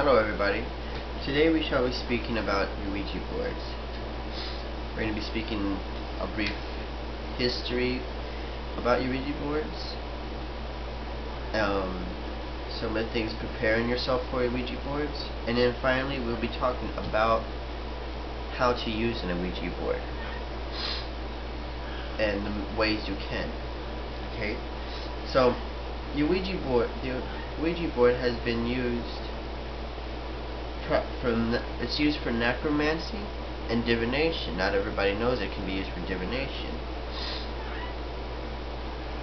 Hello everybody. Today we shall be speaking about Ouija boards. We're going to be speaking a brief history about Ouija boards. Some of the things preparing yourself for Ouija boards. And then finally we'll be talking about how to use an Ouija board. And the ways you can. Okay? So, the Ouija board has been used it's used for necromancy and divination. Not everybody knows it can be used for divination.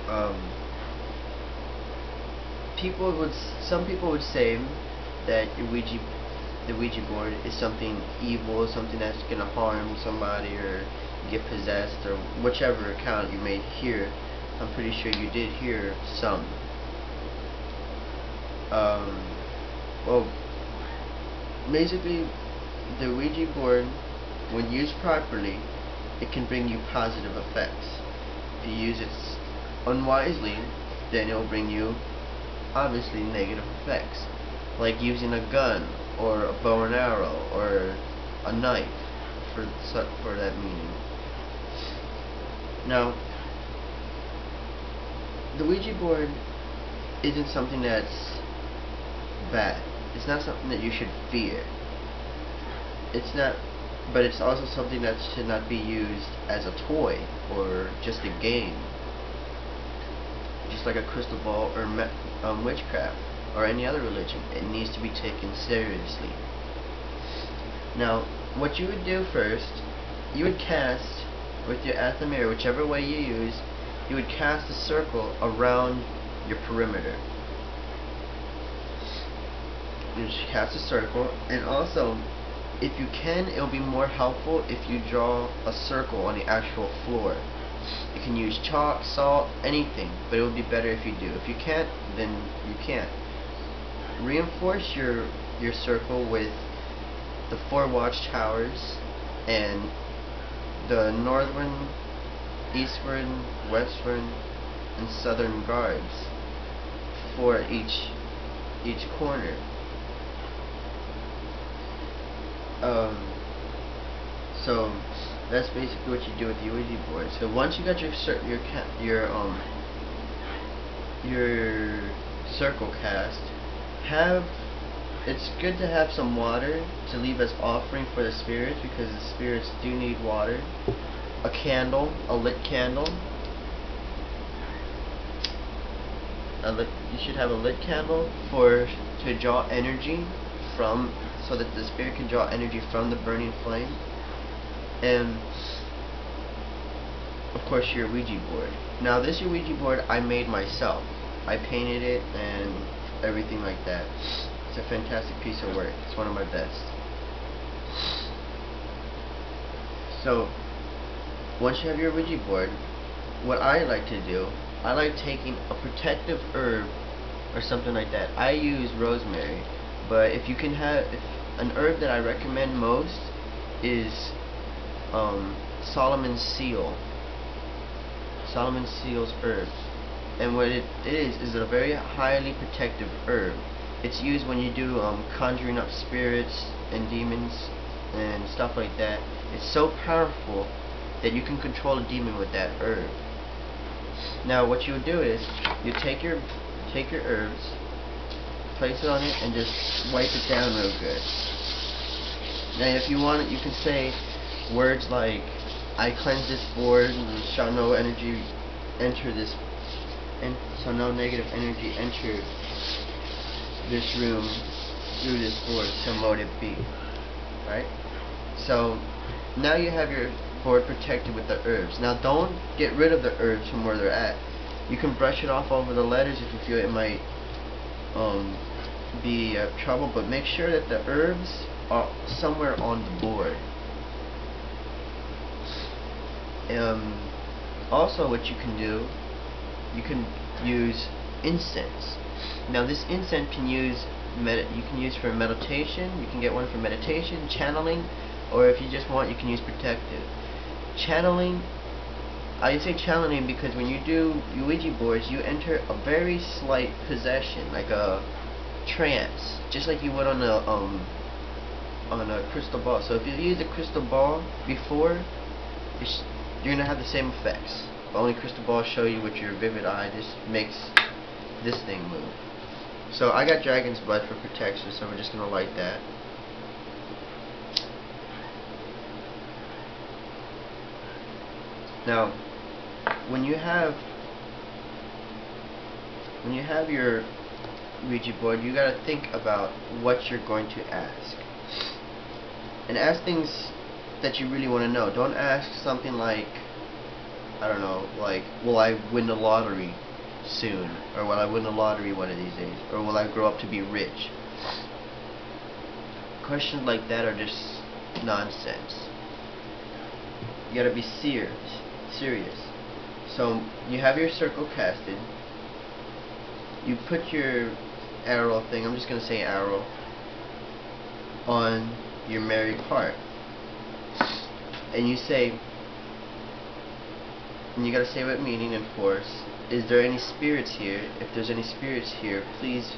Some people would say that the Ouija board is something evil, something that's gonna harm somebody or get possessed, or whichever account you may hear. I'm pretty sure you did hear some. Well, basically, the Ouija board, when used properly, it can bring you positive effects. If you use it unwisely, then it will bring you, obviously, negative effects, like using a gun, or a bow and arrow, or a knife, for that meaning. Now, the Ouija board isn't something that's bad. It's not something that you should fear. It's not, but it's also something that should not be used as a toy or just a game. Just like a crystal ball or witchcraft or any other religion, it needs to be taken seriously. Now, what you would do first, you would cast with your athame, whichever way you use, you would cast a circle around your perimeter. You just cast a circle, and also, if you can, it will be more helpful if you draw a circle on the actual floor. You can use chalk, salt, anything, but it would be better if you do. If you can't, then you can't. Reinforce your circle with the 4 watchtowers and the northern, eastern, western, and southern guards for each corner. So that's basically what you do with the Ouija board. So once you got your circle cast, it's good to have some water to leave as offering for the spirits, because the spirits do need water. A candle, a lit candle. You should have a lit candle to draw energy from, so that the spirit can draw energy from the burning flame. And of course your Ouija board. Now this Ouija board I made myself. I painted it and everything like that. It's a fantastic piece of work. It's one of my best. So once you have your Ouija board, what I like to do, I like taking a protective herb or something like that. I use rosemary, but if an herb that I recommend most is Solomon's seal. Solomon's seal's herb. And what it is a very highly protective herb. It's used when you do conjuring up spirits and demons and stuff like that. It's so powerful that you can control a demon with that herb. Now what you would do is you take your herbs, place it on it, and just wipe it down real good. Now if you want it, you can say words like, I cleanse this board, and shall no energy enter this, and so no negative energy enter this room through this board, so mote it be. Right? So now you have your board protected with the herbs. Now don't get rid of the herbs from where they're at. You can brush it off over the letters if you feel it might be trouble, but make sure that the herbs are somewhere on the board. Also what you can do, you can use incense. Now this incense you can use for meditation. You can get one for meditation, channeling, or if you just want, you can use protective. Channeling, I say channeling because when you do Ouija boards, you enter a very slight possession, like trance, just like you would on a crystal ball. So if you use a crystal ball before, you're gonna have the same effects. But only crystal balls show you with your vivid eye. This makes this thing move. So I got dragon's blood for protection, so we're just gonna light that. Now, when you have your Ouija board, you gotta think about what you're going to ask, and ask things that you really want to know. Don't ask something like, I don't know, like, will I win the lottery soon, or will I win the lottery one of these days, or will I grow up to be rich? Questions like that are just nonsense. You gotta be serious. So you have your circle casted. You put your arrow thing, I'm just gonna say arrow, on your merry part, and you say, and you gotta say what meaning and force. Is there any spirits here? If there's any spirits here, please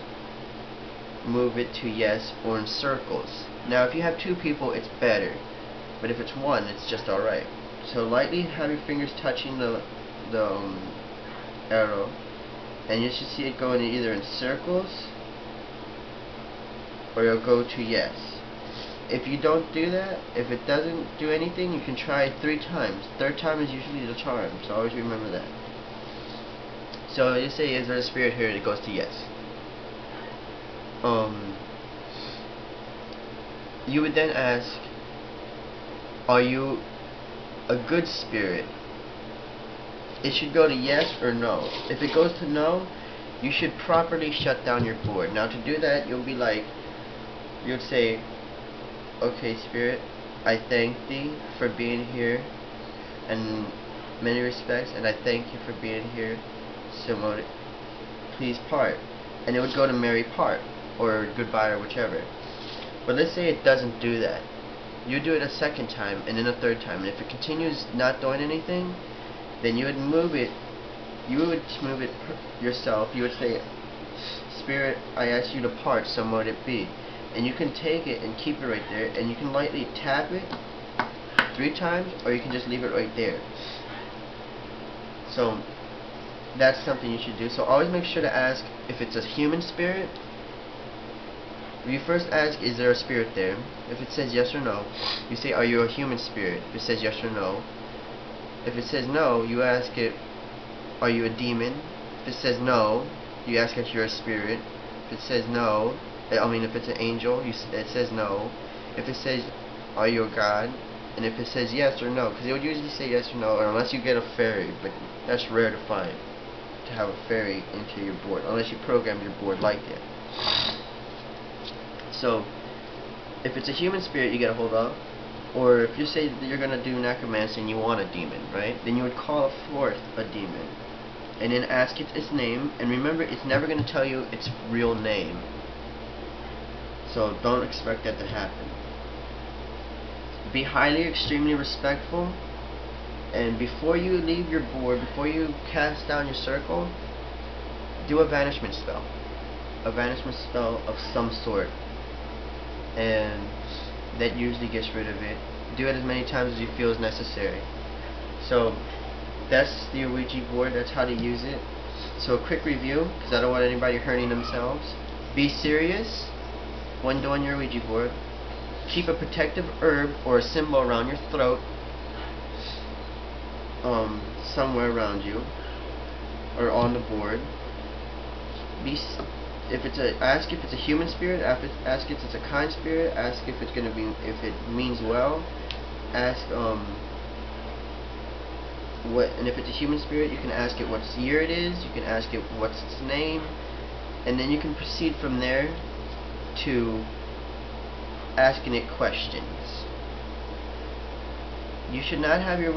move it to yes or in circles. Now if you have two people, it's better, but if it's one, it's just alright. So lightly have your fingers touching the arrow, and you should see it going either in circles or you'll go to yes. If you don't do that, if it doesn't do anything, you can try 3 times. Third time is usually the charm, so always remember that. So you say, is there a spirit here? It goes to yes. You would then ask, are you a good spirit? It should go to yes or no. If it goes to no, you should properly shut down your board. Now to do that, you'll be like, you'd say, okay spirit, I thank thee for being here in many respects, and I thank you for being here, so please part. And it would go to merry part, or goodbye, or whichever. But let's say it doesn't do that. You do it a second time, and then a third time, and if it continues not doing anything, then you would move it. You would move it yourself. You would say, spirit, I ask you to part, so mote it be. And you can take it and keep it right there, and you can lightly tap it 3 times, or you can just leave it right there. So that's something you should do. So always make sure to ask if it's a human spirit. You first ask, is there a spirit there? If it says yes or no, you say, are you a human spirit? If it says yes or no. If it says no, you ask it, are you a demon? If it says no, you ask if you're a spirit. If it says no, if it's an angel, it says no. If it says, are you a god? And if it says yes or no, because it would usually say yes or no, or unless you get a fairy, but that's rare to find, to have a fairy into your board, unless you program your board like that. So, if it's a human spirit you gotta hold up, or if you say that you're gonna do necromancy and you want a demon, right? Then you would call forth a demon, and then ask it its name, and remember, it's never gonna tell you its real name. So don't expect that to happen. Be highly, extremely respectful, and before you leave your board, before you cast down your circle, do a banishment spell. A banishment spell of some sort. And that usually gets rid of it. Do it as many times as you feel is necessary. So that's the Ouija board. That's how to use it. So a quick review, because I don't want anybody hurting themselves. Be serious when doing your Ouija board. Keep a protective herb or a symbol around your throat, somewhere around you or on the board. Ask if it's a human spirit. Ask if it's a kind spirit. Ask if it's gonna be, if it means well. Ask and if it's a human spirit, you can ask it what year it is. You can ask it what's its name, and then you can proceed from there to asking it questions. You should not have your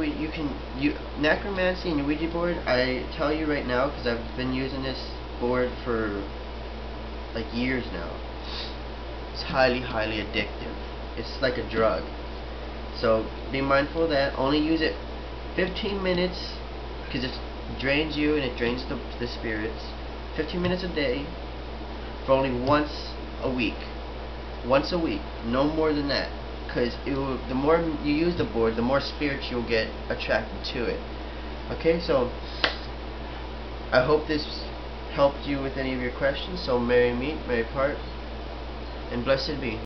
necromancy and your Ouija board. I tell you right now, because I've been using this board for like years now. It's highly, highly addictive. It's like a drug. So be mindful of that. Only use it 15 minutes, because it drains you and it drains the spirits. 15 minutes a day. for only once a week. Once a week, no more than that. Because the more you use the board, the more spirits you'll get attracted to it. Okay, so I hope this helped you with any of your questions. So merry meet, merry part, and blessed be.